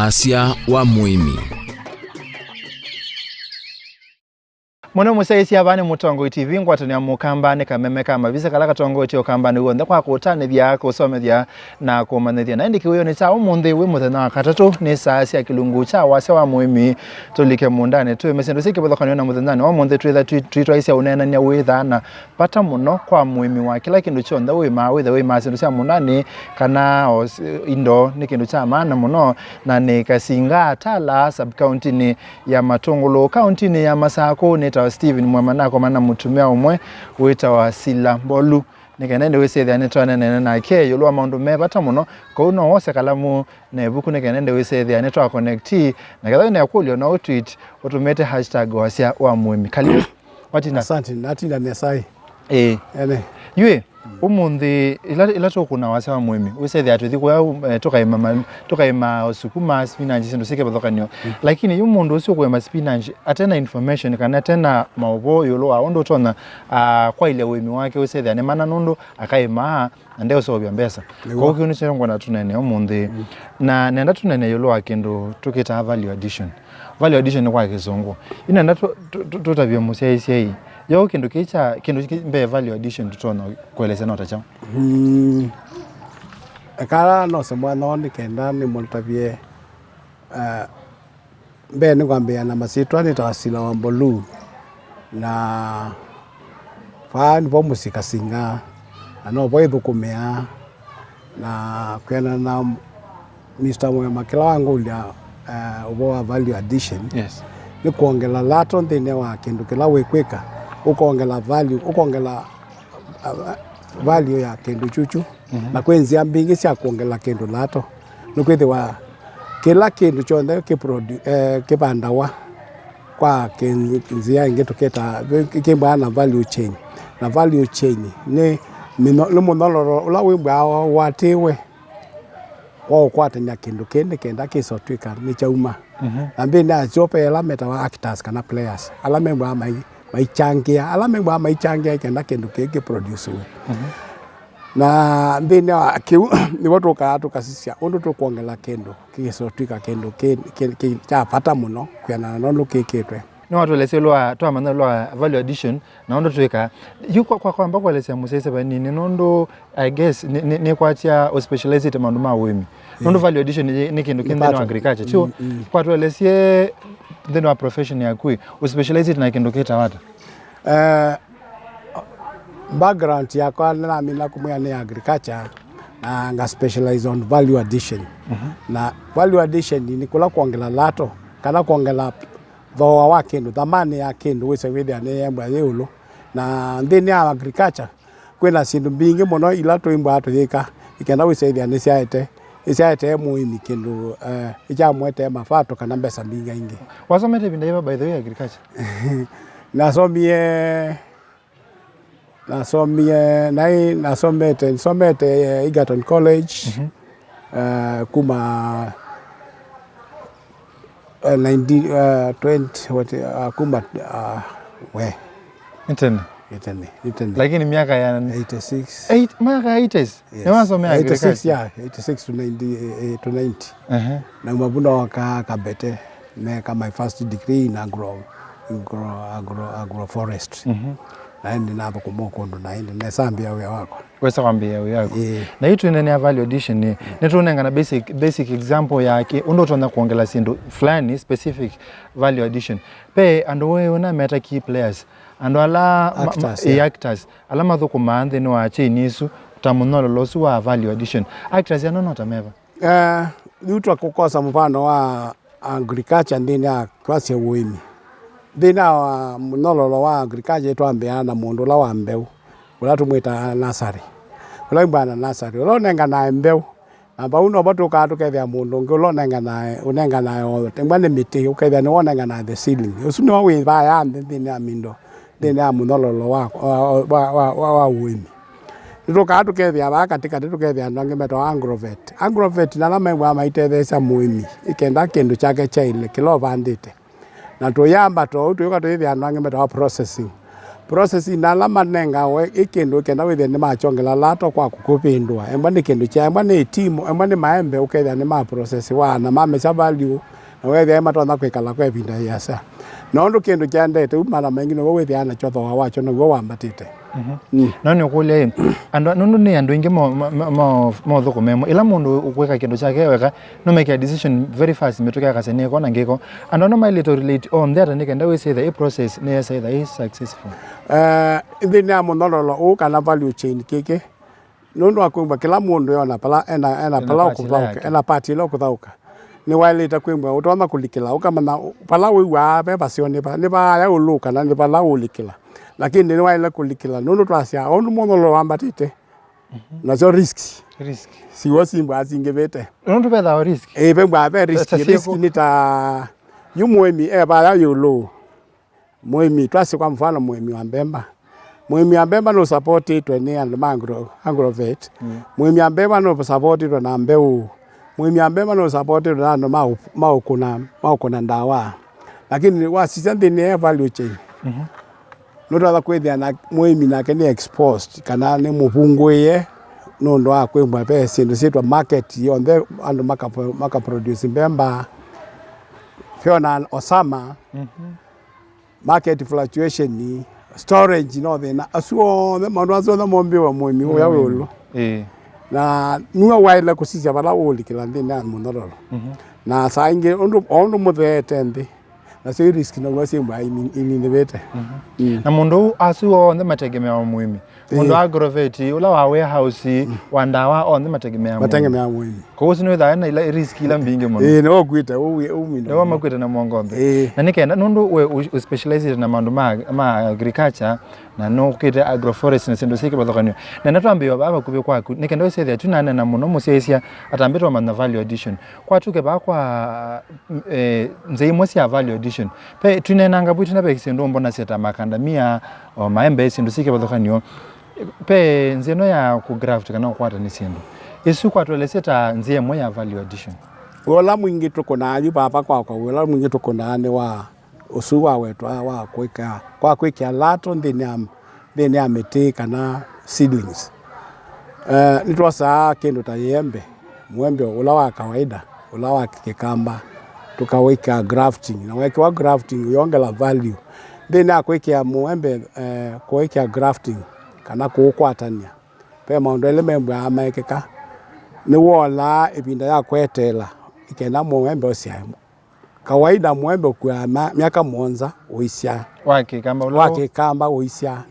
Wasya wa Muimi. Muno musaisi abane mutongo TV ngwatanya mukambane kameme kama visa kala katongo iti okambane uonda kwa kutane bya kusome bya na kumanethia na ndiki uyo ni cha umundi we muthena katatu ni saasi akilungu cha Wasya wa Muimi tulike mundane tu mesendo sike bothokana na muthenani wa umundi twitwaisia unena nya withana pata muno kwa Muimi wa kila kindu chonda we ma withe we masendo cia munani kana indo ni kindu cha maana muno na ni kasinga tala sub county ni ya Matungulu county ni ya Masako ni Steven mwamana kwa maana mutumia umwe wita wa Sila Mbolu nikenende wese ne twana na ke yolo amondo me bata muno ko no wose kalamu ne buku nikenende wese ne twa connect na kadha ne yakulyo na tweet automate #Wasya wa Muimi kali watina asante natinda nesai ene yue umundi ilato kuna Wasya wa Muimi wese atu kwa toka ima sukuma spinach sindo sike bathokanyo lakini yumundu usio kwa spinach atena information kana tena maubo yolo aondo tona kwa ile wemi wake wese ne mana nondo akaima ndeo so byambesa kwa hiyo nichengwa na tunene umundi na nenda tunene yolo akendo tukita value addition kwa kizungu ina ndato tutavyo musaisi yo kindu mbe value addition tutona kueleza na utacha akara no semwa no ni kenda ni multavie mbe ni kwambia na masitwa ni tawasila wa Mbolu na fan bo musika singa ano boy bukumea na kwena na Mr. Mwema kila wangu ya ubo value addition yes ni Kwongela Lato ndine wa kindu kila wekweka ukongela value ya kindu chuchu na kwenzi ambingi sia Kwongela kindu Lato nukwithiwa kila kindu chonde kibandawa kwa kinzia ingi tuketa kibana value chain na value chain ni munoloro ula wimba watiwe wa kwatanya kindu kenda kisotwika ni chauma ambi na jope ela meta wa actors kana players ala memba maichangia kenda kindu kiki produce na mbine akiu ni watu tukasisia undu tukwongela kindu kisotwika kindu cha pata muno kwana nondo kiketwe no watu leselwa to amana lo value addition na ndo tuweka yuko kwa kwamba kwa lesa musese bani nondo I guess ni kwatia specialized mandu ma wemi nondo value addition ni kindu kende no agriculture cho kwa to lesie ndeno profession ya kui specialized na kindu kita wata background ya kwa na mimi kumya ni agriculture na nga specialize on value addition na value addition ni kula Kwongela Lato kana Kwongela thoa wa kindu thamani ya kindu wese withia ni embwa yulu na ndini ya agriculture kwena sindu mbingi muno ilato imba atuthika ikenda wese withia ni siaete Muimi kindu ichamwete mafato kana mbesa mbinga ingi wasomete binda by the way agriculture nasomete Egerton College kuma 20 kuma we intene lakini miaka ya 86 miaka 80s nawasomea agriculture 86 to 90 na mabuno kabete me kama my first degree in agroforestry naende nabo kumokondo naende nesambia we wako wesa kwambia we yako na hitu ina value addition ni netunenga na basic example yake undo tuna kuongela sindu fulani specific value addition pe ando we una meta key players ando ala actors ala mathuku maanthi no ache nisu tamunolo losu wa value addition actors ya nono tameva yutu kukosa mfano wa agriculture ndini Wasya Muimi dina wa munololo wa agriculture twambeana mundu la wa mbeu ula tumwita nasari ula mbana nasari ula nenga na mbeu amba uno batuka tukethia mundu ngulo nenga nae o tembane miti ukethia ni wonenga na the ceiling usuni wa wi ba ya ndina mindo dina munololo wa Muimi tuka tukethia ba katika tukethia ndange meto agrovet na la memwa maitethesa Muimi ikenda kindu chake chaile kilo bandite na tuyamba to tuyuka tuyithia nange meta processing process inala manenga we ikendo kenda we ni machongela Lato kwa kukupindwa emba ni kendo cha emba ni timu emba ni maembe uketha ni ma process wana mamecha value na we thema tona kwikala kwa pinda yasa nondo kendo cha ndete umara mengine we thiana chotho wa wacho no we wambatite nani ukule ando nundu ni andu ingi mo thukumemo ila mundu ukweka kindu chake weka no make a decision very fast metoka kasene ko na ngiko ando no my little relate on that and can we say the process ne say that is successful ndini amonolo o kana value chain keke nundu akwimba kila mundu yona pala ena pala okuthauka ena party lo kuthauka ni wailita kwimba utona kulikila ukamana pala we wa be basione ba ni ba ya uluka na ni pala ulikila lakini ni waile kulikila nundu twasia ondu monolo wambatite na so risk si wasimba asingevete nundu be da risk bengba be risk ni ta Muimi ba ya yulo Muimi twasi kwa mfano Muimi wa Mbemba no support it when and agrovet Muimi wa Mbemba no support it na mbeu Muimi wa Mbemba no support it na no maukuna ndawa lakini wasisante ni value chain notha kwithia na Muimi nake ni exposed kana ni mubungwe no ndo akwimba pesa ndo sitwa market yonde andu maka produce Mbemba fiona osama market fluctuation ni storage no thina asuo the mandu aso the mombi wa Muimi uya wulu na nuwa waile kusisia bala ulikila ndina munoro na sainge ondu muthete ndi na so risk no wasimba ini bete na mundu asuo the mategemea Muimi mundu agroveti ula wa warehouse wandawa on the mategemea Muimi ko sino da na ila risk ila mbinge mundu no gwita umino no makwita na mwongombe na nikenda nundu we specialize na mandu ma agriculture na no kite agroforestry na sendo sike bathokanyo na natwambiwa baba kubi kwaku nikenda we say tunana na muno musiesia atambetwa man value addition kwa tuke ba kwa nzei mosi ya value addition pe tunenanga bwitu na be sendo mbona seta makandamia o maembe sendo sike bathokanyo pe nzeno ya ku graft kana kwata ni sendo isu kwa tweleseta nzie mo ya value addition wala mwingi tukona ayu papa kwa wala mwingi tukona ne wa usuwa wetu wa kwika Lato ndini amete kana seedlings nitwasa kendo ta mwembe ula wa kawaida ula wa kikamba tukaweka grafting na weka grafting yongela value ndini akwika mwembe kuweka grafting kana kukwatania pe maundu ele membe amekeka ni wola ibinda ya kwetela ikenda mwembe osia kawaida mwembe kwa miaka monza uisia wake kamba uisia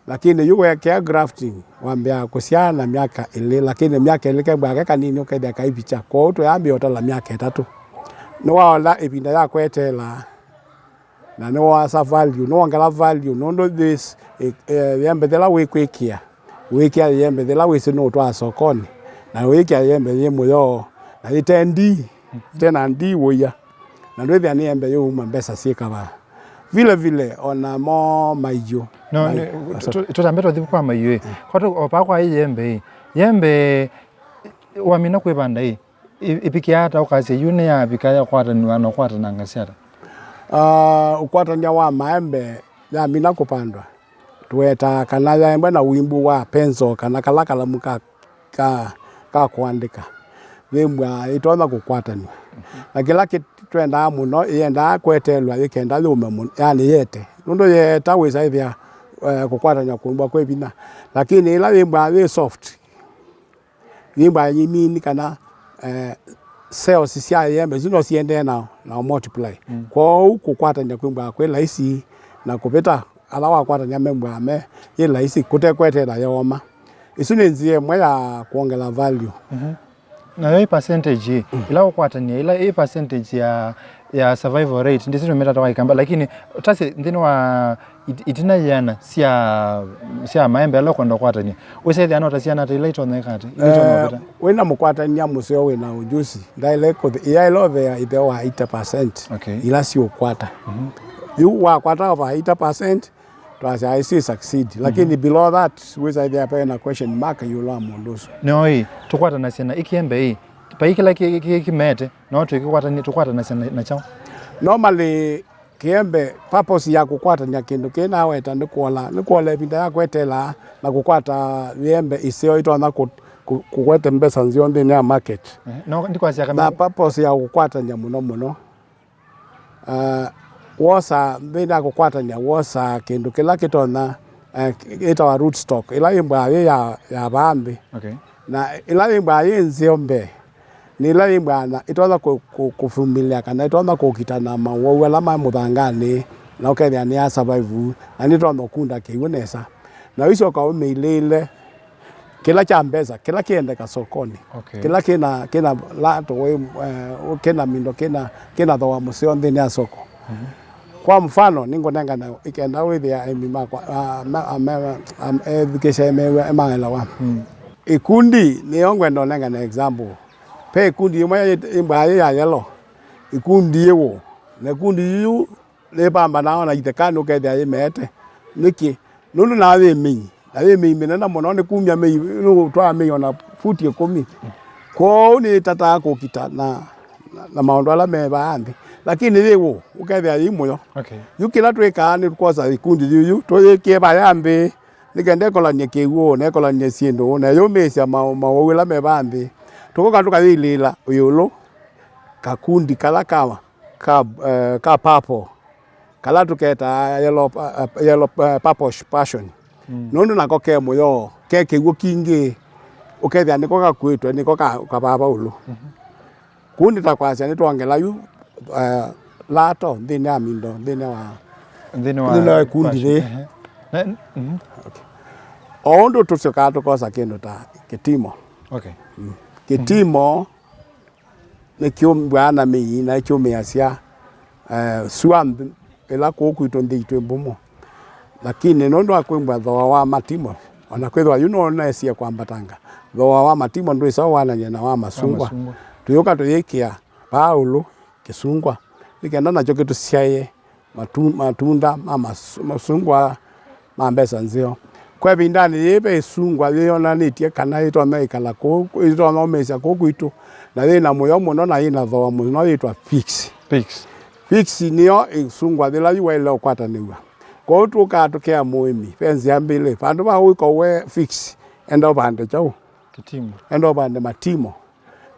lakini yuwe kia grafting wambia kusiana miaka ile lakini miaka ile kebwa kanini ukede kaipicha kwa uto yambi otala miaka 3 no wala ibinda ya kwetela na no wasa value no ngala value no ndo this yembe dela wekwekia yembe dela wesino to asokoni na wekia yembe yemoyo na itendi tena ndi woya na ndio thani yembe yo mbesa sieka ba vile ona mo maiyo no tutambeto thibu kwa maiyo kwato opa kwa yembe wamina kwebanda ipikia hata ukaze yune ya bikaya kwata ni wano kwata nangasiara ukwata nya wa maembe ya mina kupandwa tueta kana yembe na wimbu wa penzo kana kala muka ka kuandika wembwa itona kukwatani na kila kitu twenda muno yenda kwetelwa ikenda lume muno yani yete nundo yeta weza ithia kukwatanya kumbwa kwebina lakini ila wembwa we soft wembwa yimini kana cells sia yembe zino siende na multiply kwa kukwatanya kumbwa kwela isi na kupeta alawa kwatanya membwa ame ila isi kutekwetela yoma isunenzie moya Kwongela value na hii percentage ila kwatania ila hii percentage ya survival rate ndisino meta tawa ikamba lakini tasi ndino wa itina yana sia maembe alo kwenda kwatania wese ana tasiana ata ila itona ikate wena mukwatania museo wena ujusi ndaile ko ya ilo there ide wa 80% ila si ukwata you wa kwata over 80% twas I see succeed lakini below that wese ide apa na question mark yulo amondoso no hii tukwata na sena ikiembe hii pa ikila kimete no tukwata na sena na chao normally kiembe purpose ya kukwata nya kindu kina weta ni kuola binda ya kwetela na kukwata viembe isio itona kukwete mbesa nzio ndi ya market no ndikwasya na purpose ya kukwata nya muno wosa binda kukwata nya wosa kindu kila kitona ita root stock ila imba ya bambi na ila imba nzio mbe ni ila imba na itona kufumilia kana itona kukitana mawo la muthangani na ukethia ni survive na ni itona kunda kiunesa na hizo ka umeilele kila cha mbeza kila kiendeka sokoni kila kina lato kina mindo kina thoa musio ndini ya soko kwa mfano ningonenga na ikenda withia emima kwa education emangela wa ikundi ni ongwendo nenga na example pe ikundi imba ya yelo ikundi yewo na ikundi yu le bamba na itekano ukethia imete niki nunu na we mi na muno ni kumya mi no twa mi ona futi 10 ko ni tata ko kita na maondo ala me baambi lakini wewo ukethia imoyo yukila tweka ni kwaza ikundi yu to yeke bayambi nikende kola nyekewo ne kola nyesiendo na yo mesia mawela me baambi tuko kanduka ilila uyulo kakundi kala ka papo kala tuketa yellow purple passion nondo nako ke moyo ke wokinge ukethia niko gakwitwe niko ka baba ulo kundi takwasya ni Kwongela yu Lato ndine amindo ndine kundi ri ondo tusoka tukosa kendo ta kitimo kitimo ne kiombwana mi na kiomeasia swam ela kokwito nditwe mbomo lakini nondo akwembwa thoa wa matimo ona kwethwa yuno na esia kwambatanga thoa wa matimo ndo isa wana na wa masungwa tuyoka tuyekia Paulo kisungwa nikenda nacho kitu siaye matunda masungwa mambesa nzio kwa bindani yebe sungwa yona nitie kana ito na ikala ko ito no mesia ko kwitu na na moyo muno na ina thoa muno itwa fix niyo isungwa thila yuwele kwata niwa ko tuka tukea Muimi penzi ambile pandu ba uko we fix endo bande chao kitimo endo bande matimo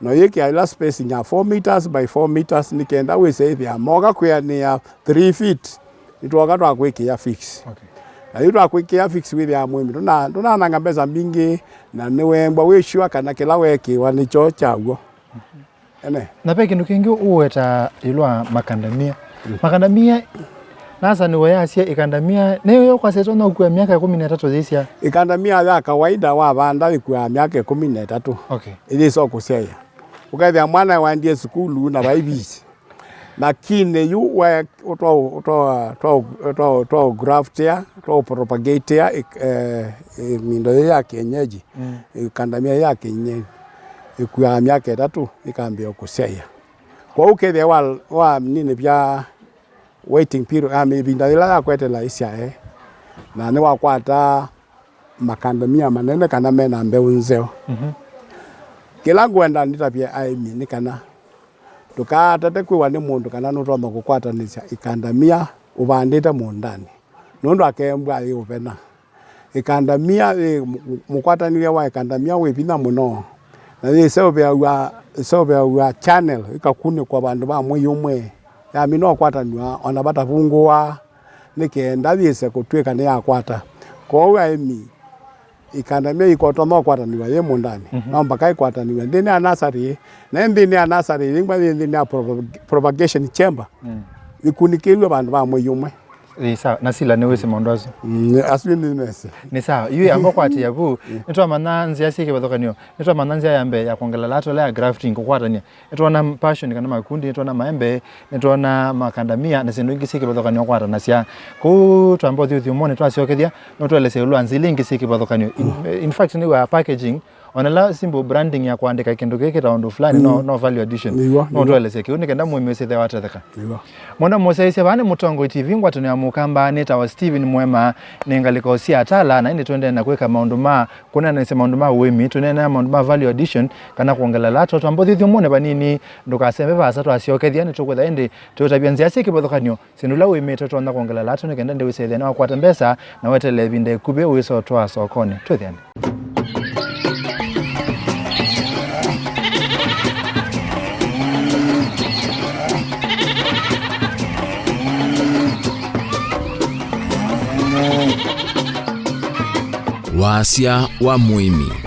no yeki ila space nya 4 meters by 4 meters nikenda we say ya moga kwa ni ya 3 feet nitwaka twa kwiki ya fix na yitwa kwiki ya fix with ya Muimi tuna nanga mbeza mbingi na niwengwa we shua kana kila weki wanicho chago ene na peke ndukingi uweta ilwa makandamia nasa ni wayasia ikandamia neyo kwa seto na ukua miaka 13 zisia ikandamia ya kawaida wa banda ikua miaka 13 ili so kuseya ukethia mwana waendie skulu na baibisi lakini yu wa to graftia to propagatea mindo ya kienyeji ikandamia ya kienyeji ikua miaka 3 ikambia kuseya kwa ukethia wa nini bya waiting period binda ila ya kwetela isya na ni wakwata makandamia manene kana mena mbeu nzeo kila gwenda nitapia aimi ni kana tukata kwiwa ni mundu kana nutono kukwata nisya ikandamia ubandite mundani nondo akembwa yupena ikandamia mukwataniria wa ikandamia wipina muno na ni sebe wa channel ikakune kwa bandu ba mwe ya mino kwataniwa ona batavungua nikenda thiese kutwika ni yakwata ko waimi ikandamia ikotono kwataniwa ye mundani no mpaka ikwataniwa ndine anasari na ndine anasari lingwa ndine propagation chamber ikunikilwe bandu ba mwe sawa na sila niwe se mondozo aswini nese ni sawa yue ango kwati yabu nitwa mananzi asike bathokanio nitwa mananzi yambe ya Kwongela Lato la grafting kukwatania nitwa na passion kana makundi nitwa na maembe nitwa na makandamia na sindu ngisike bathokanio kwata na sia ku twambo thiu thiu mone twasiokethia notwa lese lwanzi lingi sike bathokanio in fact ni wa packaging onala simple branding ya kuandika kindu giki taundu fulani no value addition no twelese ki unikenda Muimi sithe watetheka mwana musaisi bane Mutongo TV ngwatone ya mukamba neta wa Steven Mwema nengaliko sia atala na indi twende na kweka maundu ma kuna na maundu ma Muimi tunena maundu ma value addition kana Kwongela Lato twambothi thumone banini ndukasembe basa twasiokethia ni tukwetha indi tutabyanzia siki bothokanio sinula Muimi twona Kwongela Lato nikenda ndi wisethia na kwata mbesa na wetele binde kube wiso twa sokoni twethiani Wasya wa Muimi.